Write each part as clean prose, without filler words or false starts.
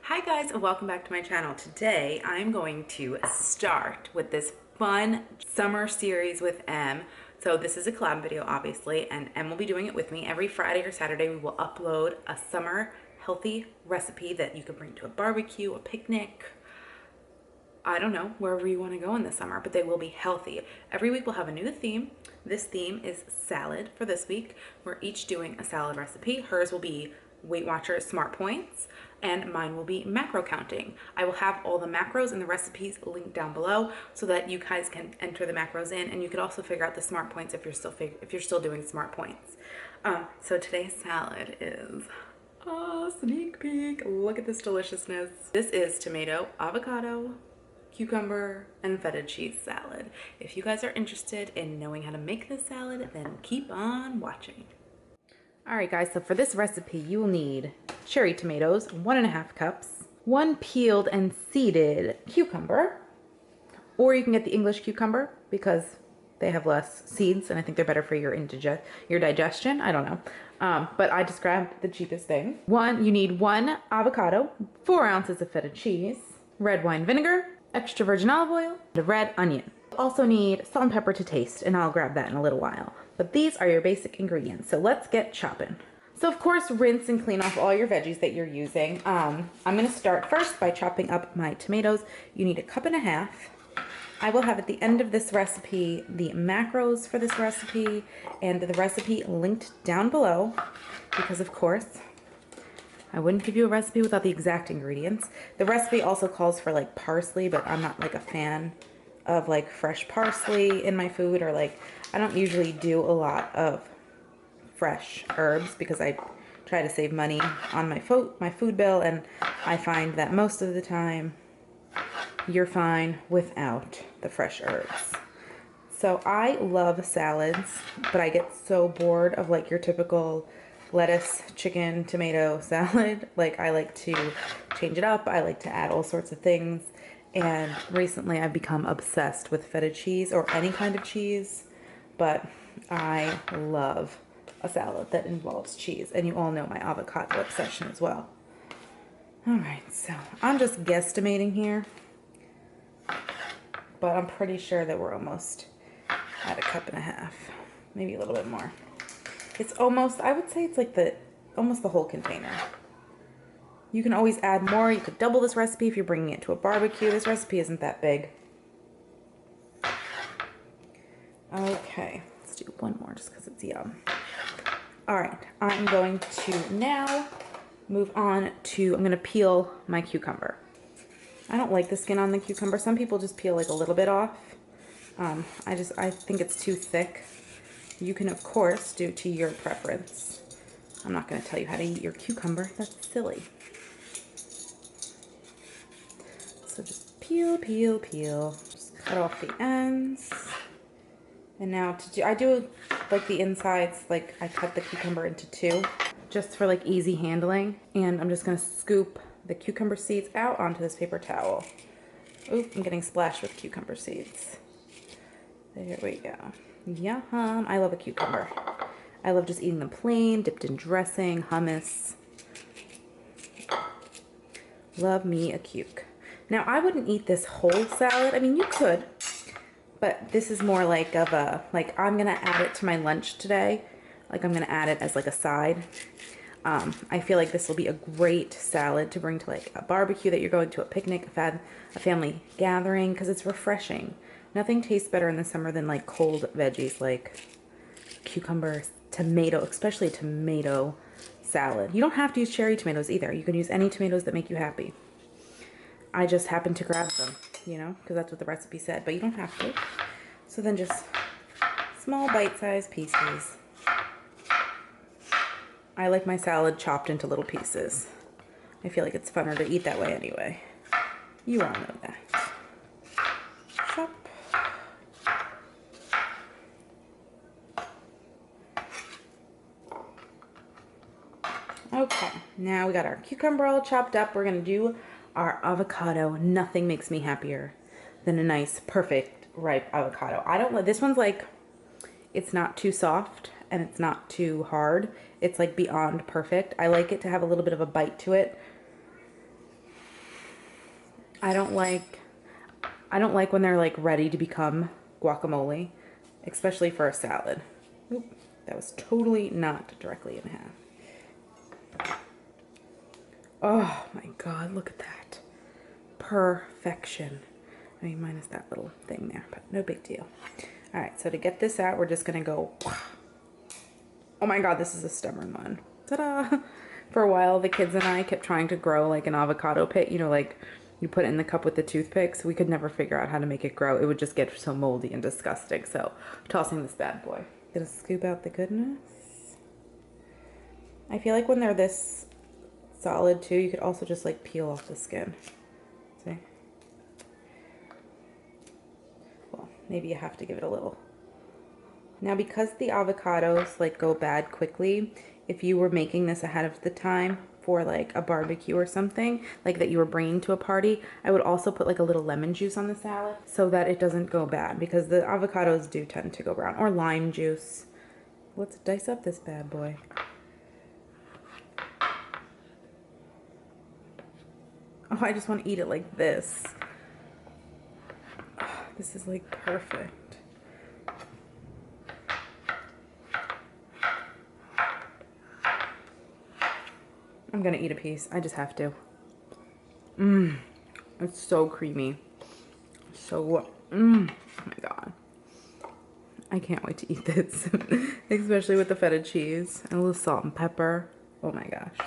Hi guys, and welcome back to my channel. Today I'm going to start with this fun summer series with M. So this is a collab video obviously, and M will be doing it with me. Every Friday or Saturday we will upload a summer healthy recipe that you can bring to a barbecue, a picnic, I don't know, wherever you want to go in the summer, but they will be healthy. Every week we'll have a new theme. This theme is salad for this week. We're each doing a salad recipe. Hers will be Weight Watchers Smart Points, and mine will be macro counting. I will have all the macros and the recipes linked down below so that you guys can enter the macros in, and you could also figure out the smart points if you're still doing smart points. So today's salad is sneak peek. Look at this deliciousness. This is tomato, avocado, cucumber, and feta cheese salad. If you guys are interested in knowing how to make this salad, then keep on watching. All right guys, so for this recipe you will need cherry tomatoes, 1.5 cups, 1 peeled and seeded cucumber, or you can get the English cucumber because they have less seeds and I think they're better for your digestion. I don't know. But I just grabbed the cheapest thing. You need 1 avocado, 4 ounces of feta cheese, red wine vinegar, extra virgin olive oil, and a red onion. Also need salt and pepper to taste, and I'll grab that in a little while. But these are your basic ingredients, so let's get chopping. So of course, rinse and clean off all your veggies that you're using. I'm gonna start first by chopping up my tomatoes. You need 1.5 cups. I will have at the end of this recipe the macros for this recipe and the recipe linked down below, because of course, I wouldn't give you a recipe without the exact ingredients. The recipe also calls for like parsley, but I'm not like a fan of like fresh parsley in my food, or like I don't usually do a lot of fresh herbs because I try to save money on my food bill, and I find that most of the time you're fine without the fresh herbs. So I love salads, but I get so bored of like your typical lettuce, chicken, tomato salad. Like I like to change it up. I like to add all sorts of things. And recently I've become obsessed with feta cheese, or any kind of cheese, but I love a salad that involves cheese. And you all know my avocado obsession as well. All right, so I'm just guesstimating here, but I'm pretty sure that we're almost at 1.5 cups, maybe a little bit more. It's almost, I would say it's like almost the whole container. You can always add more. You could double this recipe if you're bringing it to a barbecue. This recipe isn't that big. Okay, let's do one more just because it's yum. All right, I'm going to now move on to, I'm gonna peel my cucumber. I don't like the skin on the cucumber. Some people just peel like a little bit off. I think it's too thick. You can, of course, do to your preference. I'm not going to tell you how to eat your cucumber. That's silly. So just peel, peel, peel. Just cut off the ends. And now I do like the insides, like I cut the cucumber into 2, just for like easy handling. And I'm just going to scoop the cucumber seeds out onto this paper towel. Oop, I'm getting splashed with cucumber seeds. There we go. Yum. I love a cucumber. I love just eating them plain, dipped in dressing, hummus. Love me a cuke. Now, I wouldn't eat this whole salad. I mean, you could, but this is more like of a, like I'm going to add it to my lunch today. Like I'm going to add it as like a side. I feel like this will be a great salad to bring to like a barbecue that you're going to, a picnic, a family gathering, because it's refreshing. Nothing tastes better in the summer than like cold veggies like cucumber, tomato, especially tomato salad. You don't have to use cherry tomatoes either. You can use any tomatoes that make you happy. I just happened to grab them, you know, because that's what the recipe said, but you don't have to. So then just small bite-sized pieces. I like my salad chopped into little pieces. I feel like it's funner to eat that way anyway. You all know that. Chop. Okay, now we got our cucumber all chopped up. We're gonna do our avocado. Nothing makes me happier than a nice, perfect, ripe avocado. I don't, this one's like, it's not too soft and it's not too hard. It's like beyond perfect. I like it to have a little bit of a bite to it. I don't like when they're like ready to become guacamole, especially for a salad. Oop, that was totally not directly in half. Oh my God, look at that. Perfection. I mean, minus that little thing there, but no big deal. All right, so to get this out, we're just gonna go, oh my God, this is a stubborn one. Ta-da! For a while, the kids and I kept trying to grow like an avocado pit, you know, like you put it in the cup with the toothpicks. We could never figure out how to make it grow. It would just get so moldy and disgusting. So tossing this bad boy. Gonna scoop out the goodness. I feel like when they're this solid too, you could also just like peel off the skin. See? Well, maybe you have to give it a little. Now, because the avocados like go bad quickly, if you were making this ahead of the time for like a barbecue or something like that you were bringing to a party, I would also put like a little lemon juice on the salad so that it doesn't go bad, because the avocados do tend to go brown, or lime juice. Let's dice up this bad boy. Oh, I just want to eat it like this. Oh, this is like perfect. I'm gonna eat a piece. I just have to. It's so creamy. So, oh my God. I can't wait to eat this. Especially with the feta cheese and a little salt and pepper. Oh my gosh.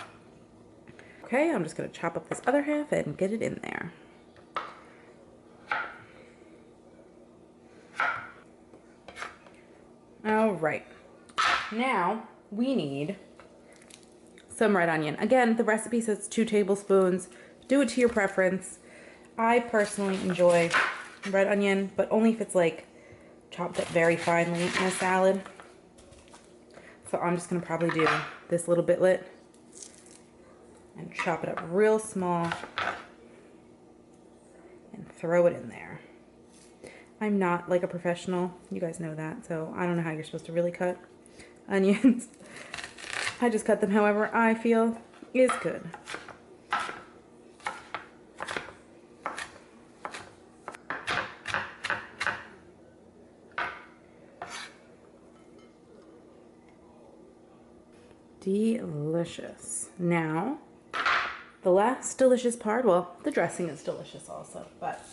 Okay, I'm just gonna chop up this other half and get it in there. All right. Now we need some red onion. Again, the recipe says 2 tablespoons. Do it to your preference. I personally enjoy red onion, but only if it's like chopped up very finely in a salad. So I'm just gonna probably do this little bitlet and chop it up real small and throw it in there. I'm not like a professional, you guys know that, so I don't know how you're supposed to really cut onions. I just cut them however I feel is good. Delicious. Now, the last delicious part, well, the dressing is delicious also, but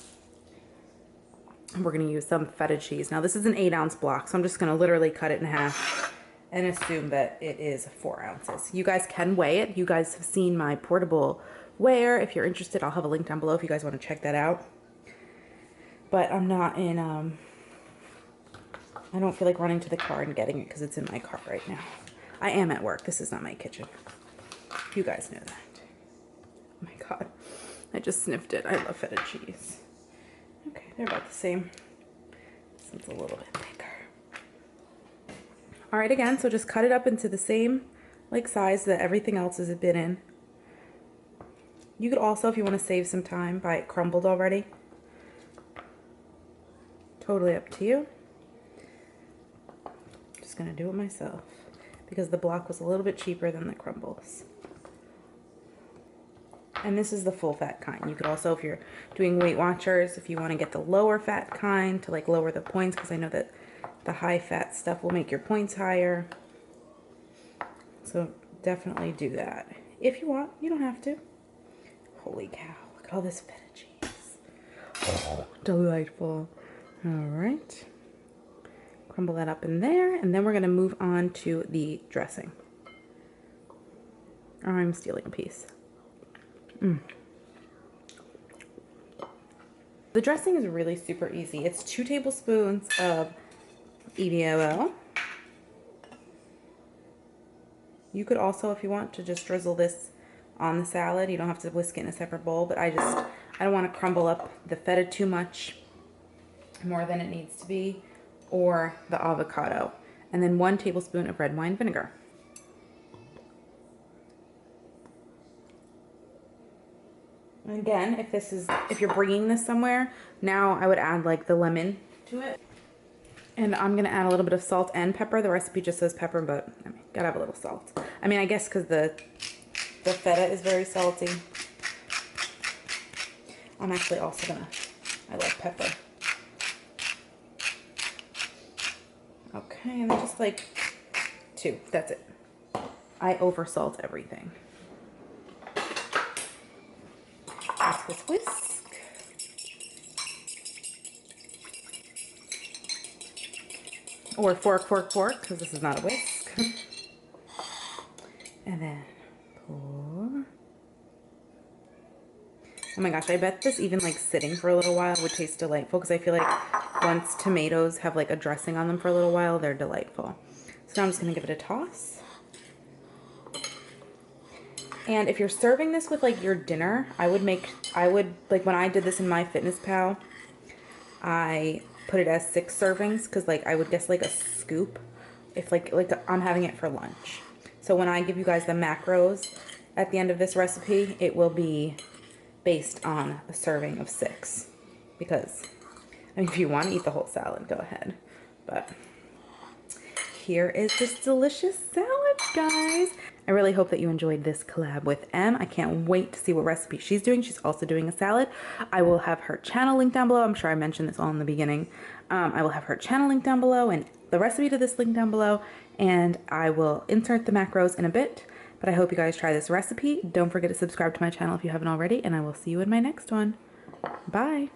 we're gonna use some feta cheese. Now this is an 8-ounce block, so I'm just gonna literally cut it in half and assume that it is 4 ounces. You guys can weigh it. You guys have seen my portable weigher. If you're interested, I'll have a link down below if you guys want to check that out. But I'm not in, I don't feel like running to the car and getting it because it's in my car right now. I am at work. This is not my kitchen. You guys know that. Oh my God. I just sniffed it. I love feta cheese. Okay, they're about the same. This one's a little bit bigger. All right, again, so just cut it up into the same like size that everything else has been in. You could also, if you want to save some time, buy it crumbled already. Totally up to you. Just gonna do it myself because the block was a little bit cheaper than the crumbles. And this is the full fat kind. You could also, if you're doing Weight Watchers, if you want to get the lower fat kind to like lower the points, because I know that the high fat stuff will make your points higher. So definitely do that. If you want, you don't have to. Holy cow, look at all this feta cheese. Oh, delightful. All right. Crumble that up in there, and then we're gonna move on to the dressing. Oh, I'm stealing a piece. The dressing is really super easy. It's 2 tablespoons of EVOL. You could also, if you want, to just drizzle this on the salad. You don't have to whisk it in a separate bowl, but I don't want to crumble up the feta too much, more than it needs to be, or the avocado. And then 1 tablespoon of red wine vinegar. And again, if you're bringing this somewhere, now I would add like the lemon to it. And I'm gonna add a little bit of salt and pepper. The recipe just says pepper, but I mean, gotta have a little salt. I mean, I guess because the feta is very salty. I'm actually also gonna, I love pepper. Okay, and then just like 2, that's it. I over salt everything. Whisk, whisk, whisk. Or fork, fork, fork, because this is not a whisk. And then pour. Oh my gosh, I bet this even like sitting for a little while would taste delightful, because I feel like once tomatoes have like a dressing on them for a little while, they're delightful. So now I'm just gonna give it a toss. And if you're serving this with like your dinner, I would like when I did this in my FitnessPal, I put it as 6 servings, because like I would guess like a scoop if like I'm having it for lunch. So when I give you guys the macros at the end of this recipe, it will be based on a serving of 6, because I mean, if you want to eat the whole salad, go ahead. But here is this delicious salad, guys. I really hope that you enjoyed this collab with Em. I can't wait to see what recipe she's doing. She's also doing a salad. I will have her channel linked down below. I'm sure I mentioned this all in the beginning. I will have her channel linked down below and the recipe to this link down below. And I will insert the macros in a bit. But I hope you guys try this recipe. Don't forget to subscribe to my channel if you haven't already. And I will see you in my next one. Bye.